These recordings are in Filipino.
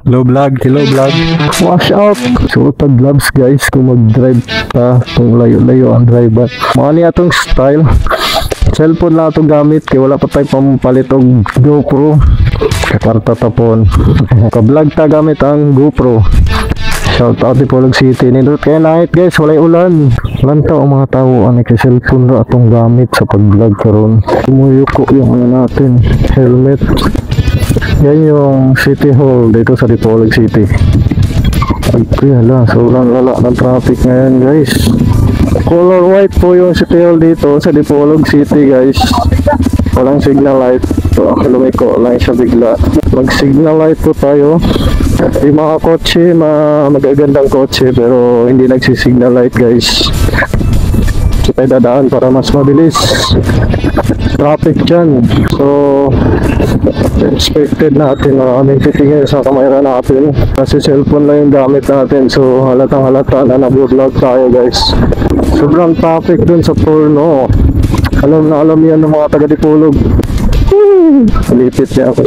Hello vlog. Wash out. Suotag gloves guys kung mag-drive pa. Kung layo-layo ang drive. Mga niya itong style. Cellphone lang itong gamit. Kaya wala pa tayo pampalit og GoPro. Kakarta tapon. Ka-vlog ta gamit ang GoPro. Shout out di Polog City. Nindot kayo night guys. Walay ulan. Walang tao ang mga tao. Ano kay cellphone na itong gamit sa pag-vlog karon. Umuyuko yung ano natin. Helmet. Yan yung City Hall dito sa Dipolog City. Okay, hala, sobrang lala ng traffic ngayon guys. Color white po yung City Hall dito sa Dipolog City guys. Walang signal light. So, lumiko lang siya bigla. Mag signal light po tayo. Yung mga kotse, magagandang kotse pero hindi nagsisignal light guys. So tayo dadaan para mas mabilis. Traffic dyan. So expected natin maraming titingin sa kamera natin kasi cellphone lang yung gamit natin. So halatang halata na nag-vlog tayo guys. Sobrang traffic dun sa Porno. Alam na alam yan ng mga taga Dipolog. Lipit niya ako.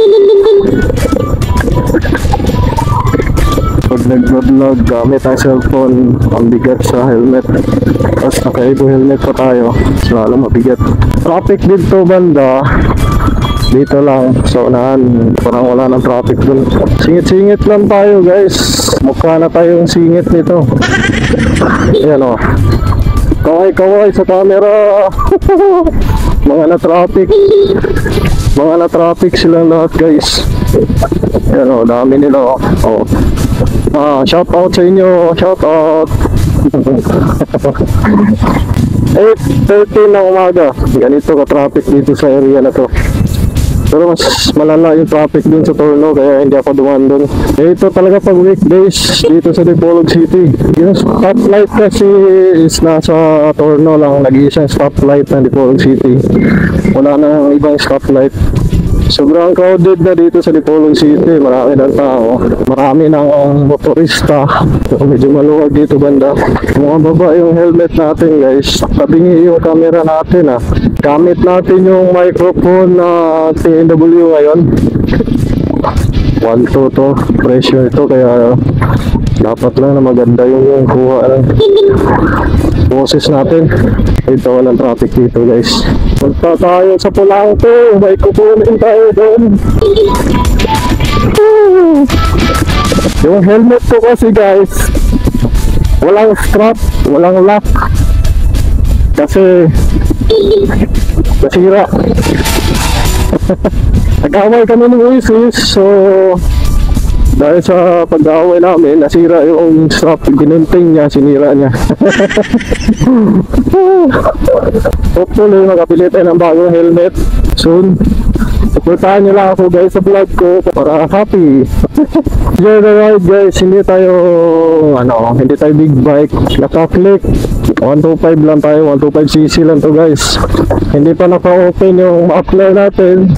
Pag nag-vlog gamit ang cellphone, ang bigat sa helmet. Tapos naka-eco helmet pa tayo, so alam mabigat. Traffic dito banda, dito lang sa unahan, parang wala ng traffic dun. Singit-singit lang tayo guys. Mukha na tayong singit nito. Ayan o, kaway-kaway sa camera. Mga na-traffic silang lahat guys. Ayan o, dami nila o. Shout out sa inyo, shout out. 8:30 ng umaga. Ganito ka traffic dito sa area na to. Pero mas malala yung traffic dun sa Torno kaya hindi ako dumaan dun. Ito talaga pag weekdays dito sa Dipolog City. Yung stoplight kasi is nasa Torno lang. Nag-iisang stoplight ng Dipolog City. Wala nang ibang stoplight. Sobrang crowded na dito sa Dipolog City. Marami ng tao. Marami ng motorista. So, medyo maluwag dito banda. Mga baba yung helmet natin guys. Tabingi yung camera natin Gamit natin yung microphone na TNW ngayon. 1.2 to. Pressure ito kaya dapat lang na maganda yung kuha ng boses natin. Ito walang traffic dito guys. Punta tayo sa Pulangko. May kukunin tayo doon. Yung helmet ko kasi guys, walang strap, walang lock. Kasi nasira. Nag-away kami ng Isis. So dahil sa pag-away namin, nasira yung strap. Ginunting niya, sinira niya. Hopefully makabili tayo ng bagong helmet soon. Supportahan nyo lang ako guys sa vlog ko para happy. Enjoy the ride guys. Hindi tayo big bike. Naka-click 125 lang tayo. 125cc lang to guys. Hindi pa naka-open yung muffler natin.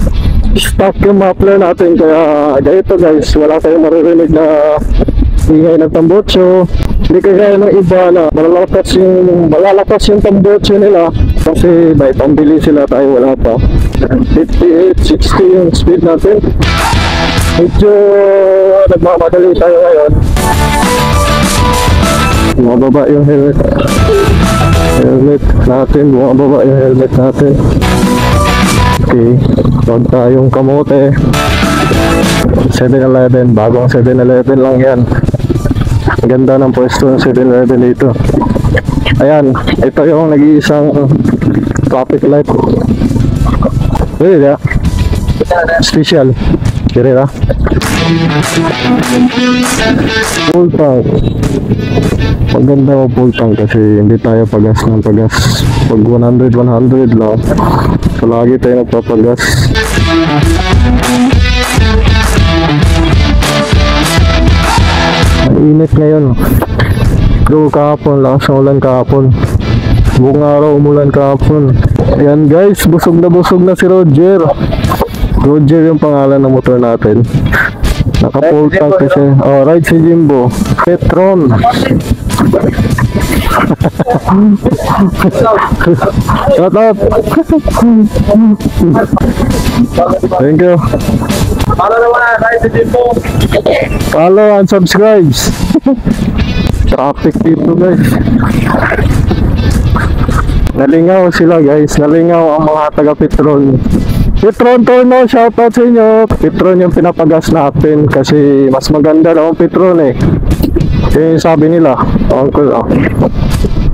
Stock yung muffler natin kaya ganito guys, wala tayong maririnig na ingay ng tambutso. Hindi kaya ng iba na malalakas yung tambutso nila kasi may pambili sila, tayo wala pa. 58, 60 yung speed natin. Medyo nagmamadali tayo ngayon. Bumababa yung helmet natin. Okay, huwag tayong kamote. 7-Eleven, bagong 7-Eleven lang yan. Ang ganda ng pwesto ng 7-Eleven dito. Ayan, ito yung nag-iisang traffic light. Really ya? Special. Kira na? Full tank. Maganda mo full tank kasi hindi tayo pagas ng pagas. Pag 100 lang. So lagi tayo nagpapagas. Mainit ngayon. Pero kahapon, lakas ng ulan kahapon. Buong araw umulan kahapon. Ayan guys, busog na si Roger. Roger yung pangalan ng motor natin. Naka-full tank kasi. Oh, ride si Jimbo. Petron. Shut up. Thank you. Para naman na tayo si Jimbo. Follow and subscribe. Traffic dito guys. Nalingaw sila guys. Nalingaw ang mga taga-Petron. Petron Torno, shoutout sa inyo. Petron yung pinapagas natin kasi mas maganda daw ang Petron eh. Kaya yung sabi nila. Uncle,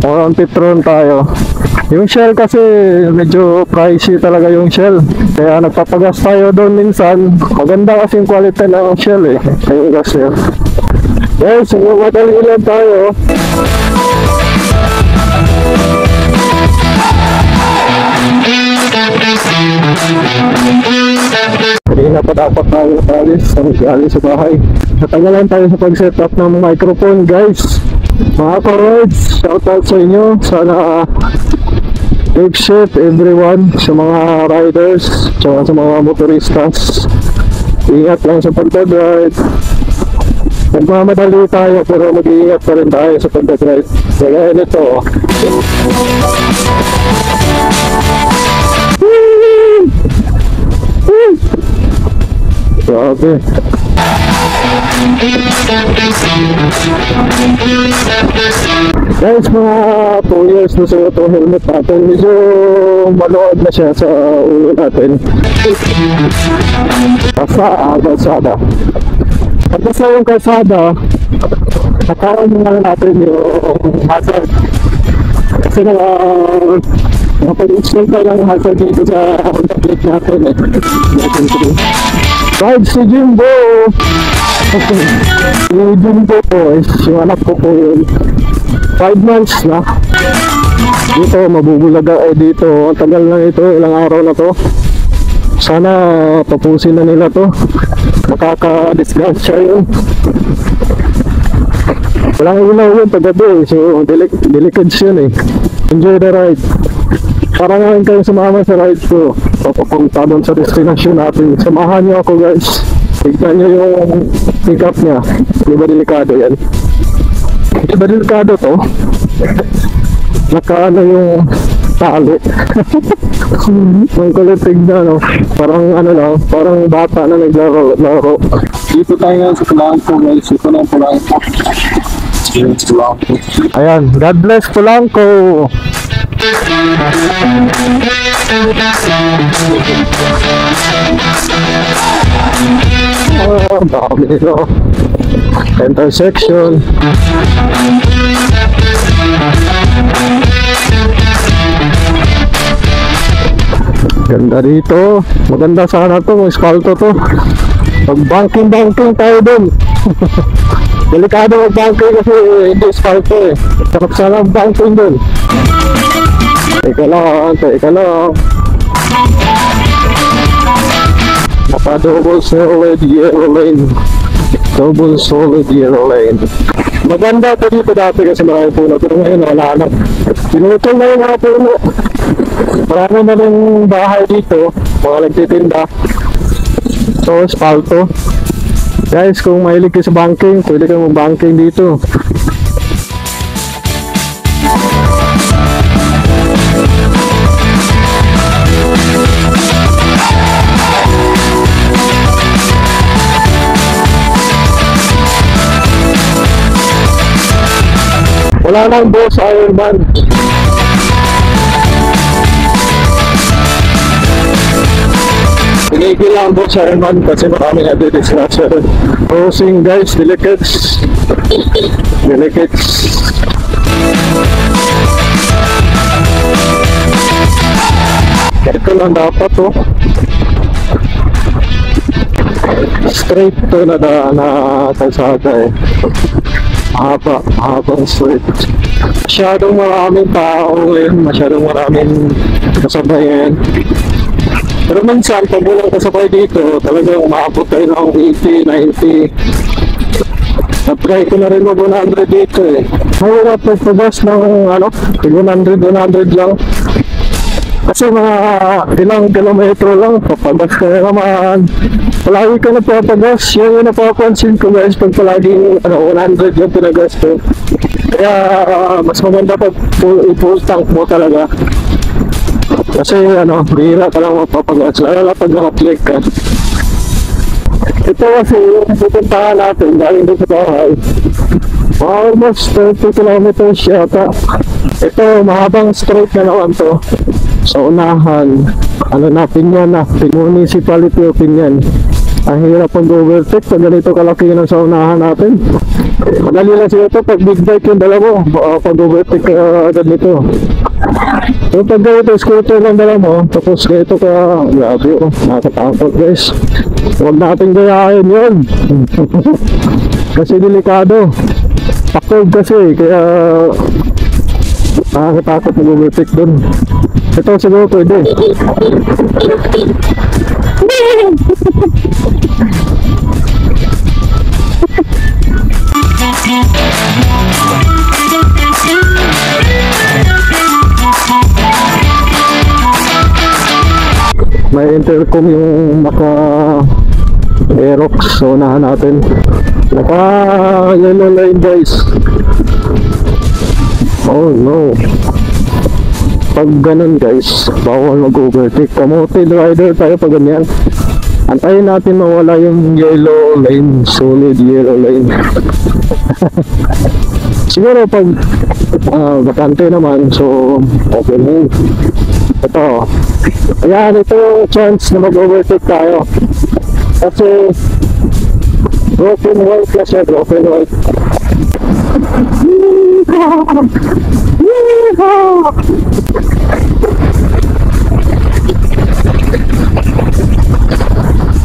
ang Petron tayo. Yung Shell kasi medyo pricey talaga yung Shell. Kaya nagpapagas tayo doon minsan. Maganda kasi yung quality ng Shell eh. Yung gas niya. Guys, madali lang tayo. Hindi na pa dapat tayo alis sa bahay. Natagalan tayo sa pag-setup ng microphone guys. Mga ka-rides, shoutout sa inyo. Sana take safe everyone, sa mga riders, tsaka sa mga motoristas. Ingat lang sa pagdadrive. Nagmamadali tayo pero mag-iingat pa rin tayo sa pagdadrive. Kaya nito. Grabe. Guys, mga 2 years na sa itong helmet natin. Medyo maluwag na siya sa ulo natin. Kalsada. Pagkasa yung kalsada, nakaroon na natin yung hazard. Kasi nakapag-install tayo ng hazard dito sa plate natin eh. Ride si Jimbo! Si Jimbo po is yung anak ko po yun. 5 months na. Dito, mabubulaga eh dito. Ang tagal na ito, ilang araw na to. Sana tapusin na nila to. Makaka-disgustia yun. Walang ilaw yun paggabi, so delicate yun eh. Enjoy the ride. Para ngayon kayo sumama sa ride ko. Papapunta doon sa destination natin. Samahan nyo ako guys. Tignan nyo yung pick up nya. Di ba delikado yan? Di ba delikado to? Nakaano yung tali. Ang kulit tignan no. Parang ano lang, parang bata na naglaro. Dito tayo ngayon sa Polanco guys. Ito na ang Polanco. Ayan, God bless Polanco. Oh, dami nito. Intersection. Ganda dito. Maganda sana to, espalto to. Pag-banking tayo dun. Delikado mag-banking kasi hindi espalto eh. Sarap sana mag-banking dun. Teka lang. Naka-double solid yellow lane. Double solid yellow lane. Maganda ito dito dati kasi marami puno. Pero ngayon wala na. Pinutol na yung mga puno. Marami na rin bahay dito. Mga nagtitinda. So, espalto. Guys, kung mahilig kayo sa banking, pwede kayo mag-banking dito. Wala nang boss Ironman. Pinigil lang boss Ironman kasi marami na didisgrasya. Crossing guys, delicates. Ito lang dapat to. Straight to na kalsada eh. Habang straight. Masyadong maraming tao ngayon, masyadong maraming kasabayan. Pero minsan, pag walang kasabay dito, talagang umaabot tayo ng 80, 90. Na-try ko na rin mag 100 dito eh. Mahirap pagpabas ng 100 lang. Kasi mga ilang kilometro lang, papagas ka na naman. Palagi ka napapagas, yun yung napapansin ko guys, pag palaging 100 yung pinagas ko. Kaya mas maganda pag full tank mo talaga. Kasi bihira ka lang mapapagas, lalo pag naka-click ka. Ito kasi yung pupuntahan natin galing dito sa bahay. Almost 30 kilometers yata. Ito, mahabang straight na naman to. Sa unahan, ano natin yan na, municipality opinion. Ang hirap pag-overtake pag ganito kalaki ng sa unahan natin. Madali lang siya ito pag big bike yung dala mo, pag-overtake ka agad nito. Yung pag ganito scooter lang dala mo, tapos ganito ka, grabe oh, nakatakot guys. Huwag natin gayahin yun. Kasi delikado. Takog kasi, kaya nakakatakot mag-overtake dun. Ito siguro pwede. May intercom yung naka Aerox, so unahan natin. Naka yellow line guys. Oh no. Pag ganun guys, bawal mag-overtake. Kamote rider tayo pag ganyan. Antayin natin mawala yung yellow lane, solid yellow lane. Siguro pag bakante naman, so okay na yun. Ito, ayan, ito yung chance na mag-overtake tayo. Kasi broken white kasi, broken white.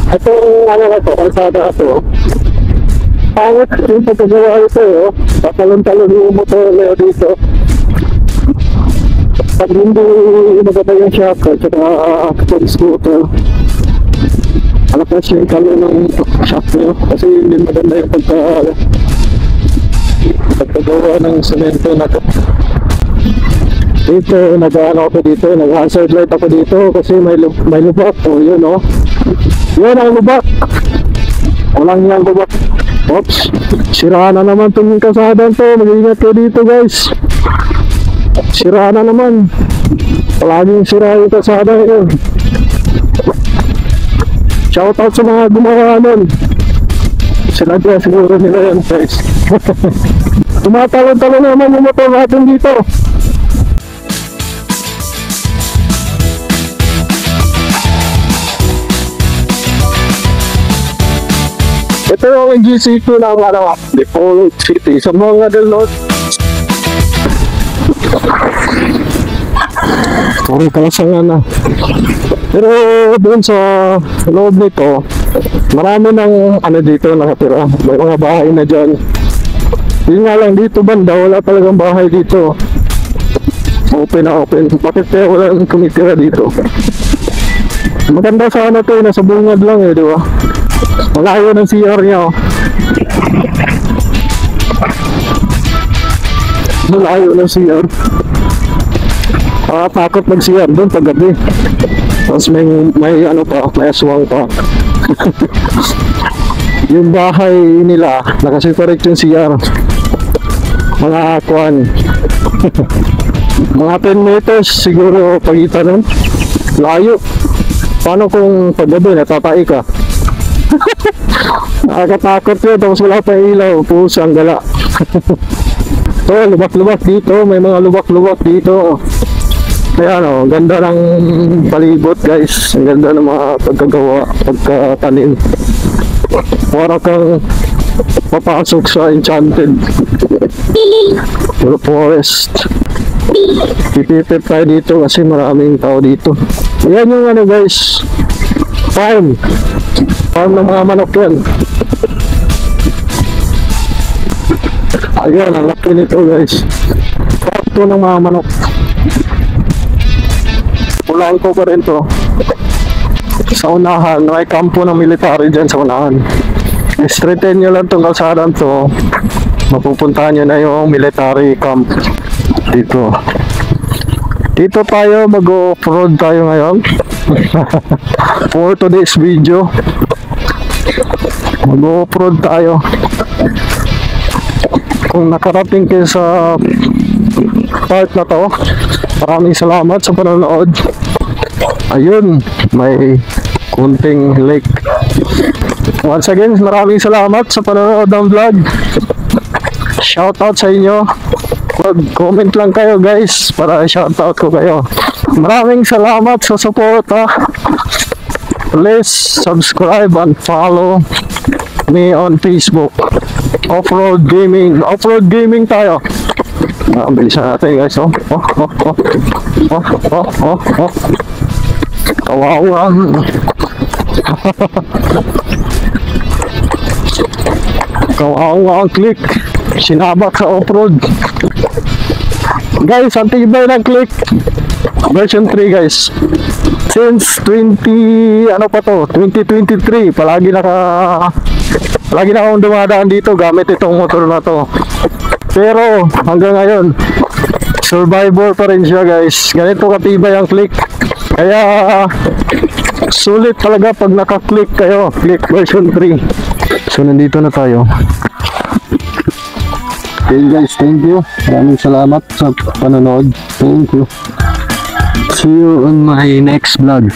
Ito ano na to, kalsada na to. Pangit yung pagkagawa ito oh. Patalon-talon yung motor na dito. Pag hindi maganda yung shock at saka pag-scooter, alakas yung kalo ng shock nyo kasi hindi maganda yung pagkagawa ng semento na to. Dito, nag-ano ako dito, nag-hazard light ako dito kasi may lubak. O yun o. Yun ang lubak. Walang yung lubak. Oops. Sira na naman itong kasadan to. Mag-ingat kayo dito guys. Sira na naman. Palaging sira yung kasada yun. Shoutout sa mga gumawa nun. Sila dyan siguro nila yan guys. Tumatalon-talon naman yung motor natin dito. Ito yung GC2 ng Dipolog City sa mga dalot. Puro kalasangan na. Pero doon sa loob nito, marami ng ano dito nakatira. May mga bahay na dyan. Yun nga lang dito banda, wala talagang bahay dito. Open na open. Bakit kaya walang kumitira dito? Maganda sana to, nasa bungad lang eh, di ba? Malayo ng CR niya oh. Malayo ng CR. Takot mag-CR doon pag gabi. Tapos may ano pa, may aswang pa. Yung bahay nila, nakaseparate yung CR. Mga akuan. Mga 10 meters siguro pagitan nun. Layo. Paano kung paggabi natatay ka? Nakakatakot yun, tapos wala pa ilaw, pusang gala. So, lubak-lubak dito, may mga lubak-lubak dito. Kaya ano, ganda ng palibot guys, ang ganda ng mga pagkagawa, pagkatanim. Para kang papasok sa Enchanted Forest. Titipid tayo dito kasi maraming tao dito. Ayan yung ano guys, farm ng mga manok yan. Ayan, ang laki nito guys. Farm ng mga manok. Pulaan ko pa rin to. Sa unahan, may kampo ng military dyan sa unahan. Straighten nyo lang itong kalsadang to, mapupuntahan nyo na yung military camp dito. Dito tayo, mag-off-road tayo ngayon. For today's video, mag-off-road tayo. Kung nakarating kayo sa part na to, maraming salamat sa panonood. Ayun, may kunting lake. Once again, maraming salamat sa panonood ng vlog. Shoutout sa inyo. Mag-comment lang kayo guys para shoutout ko kayo. Maraming salamat sa suporta. Please subscribe and follow me on Facebook. Off-road gaming. Off-road gaming tayo. Bilisan natin guys. Oh. Kawawang. Kawawang click. Sinabak sa off-road. Guys, ang tibay ng click. Version 3 guys. Since 2023, palagi na akong dumadaan dito gamit itong motor na to. Pero hanggang ngayon, survivor pa rin siya guys. Ganito katibay ang click. Kaya sulit talaga pag naka-click kayo. Click version 3. So nandito na tayo. Okay guys, thank you. Maraming salamat sa panonood. Thank you. See you on my next vlog.